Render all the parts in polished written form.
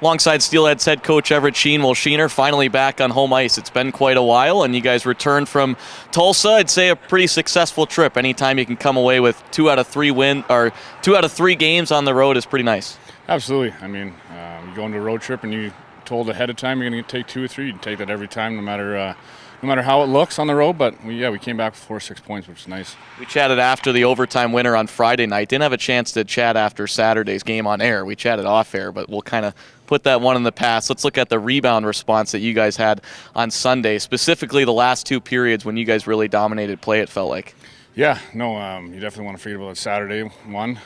Alongside Steelhead's head coach Everett Sheen. Well, Sheener finally back on home ice. It's been quite a while, and you guys returned from Tulsa. I'd say a pretty successful trip. Anytime you can come away with 2 out of 3 games on the road is pretty nice. Absolutely. I mean, you go on a road trip and you told ahead of time you're going to take 2 or 3. You take that every time, no matter how it looks on the road. But we came back with 4 or 6 points, which is nice. We chatted after the overtime winner on Friday night. Didn't have a chance to chat after Saturday's game on air. We chatted off air, but we'll kind of put that one in the past. Let's look at the rebound response that you guys had on Sunday, specifically the last 2 periods when you guys really dominated play, it felt like. Yeah, no, you definitely want to forget about that Saturday one.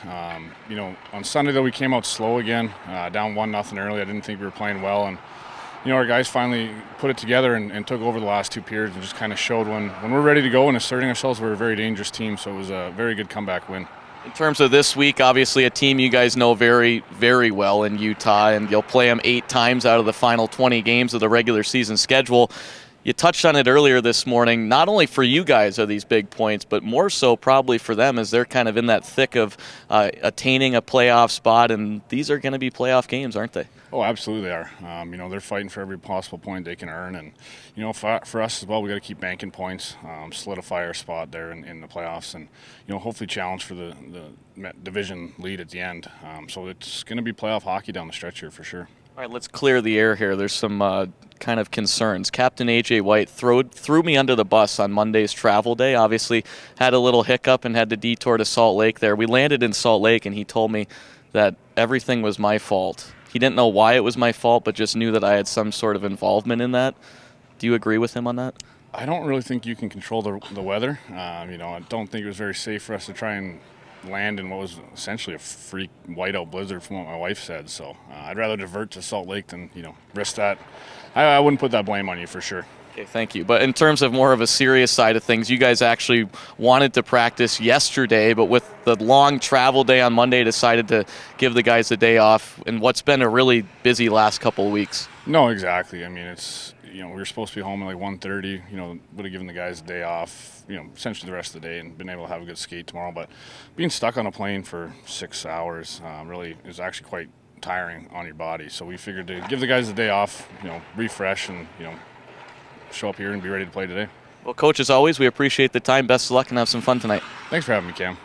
On Sunday, though, we came out slow again, down 1-0 early. I didn't think we were playing well, and our guys finally put it together and took over the last 2 periods and just kind of showed when we're ready to go and asserting ourselves, we're a very dangerous team, so it was a very good comeback win. In terms of this week, obviously a team you guys know very, very well in Utah, and you'll play them 8 times out of the final 20 games of the regular season schedule. You touched on it earlier this morning. Not only for you guys are these big points, but more so probably for them as they're kind of in that thick of attaining a playoff spot, and these are going to be playoff games, aren't they? Oh, absolutely they are. They're fighting for every possible point they can earn, and for us as well, we got to keep banking points, solidify our spot there in the playoffs, and hopefully challenge for the division lead at the end. So it's going to be playoff hockey down the stretch here for sure. All right, let's clear the air here. There's some kind of concerns. Captain A.J. White threw me under the bus on Monday's travel day. Obviously had a little hiccup and had to detour to Salt Lake there. We landed in Salt Lake, and he told me that everything was my fault. He didn't know why it was my fault, but just knew that I had some sort of involvement in that. Do you agree with him on that? I don't really think you can control the weather. I don't think it was very safe for us to try and land in what was essentially a freak whiteout blizzard from what my wife said. So I'd rather divert to Salt Lake than risk that. I wouldn't put that blame on you for sure. Okay, thank you. But in terms of more of a serious side of things, you guys actually wanted to practice yesterday, but with the long travel day on Monday, decided to give the guys the day off in what's been a really busy last couple of weeks. No, exactly. I mean, it's we were supposed to be home at like 1:30. Would have given the guys a day off. Essentially the rest of the day, and been able to have a good skate tomorrow. But being stuck on a plane for 6 hours really is actually quite tiring on your body. So we figured to give the guys a day off, refresh, and show up here and be ready to play today. Well, Coach, as always, we appreciate the time. Best of luck and have some fun tonight. Thanks for having me, Cam.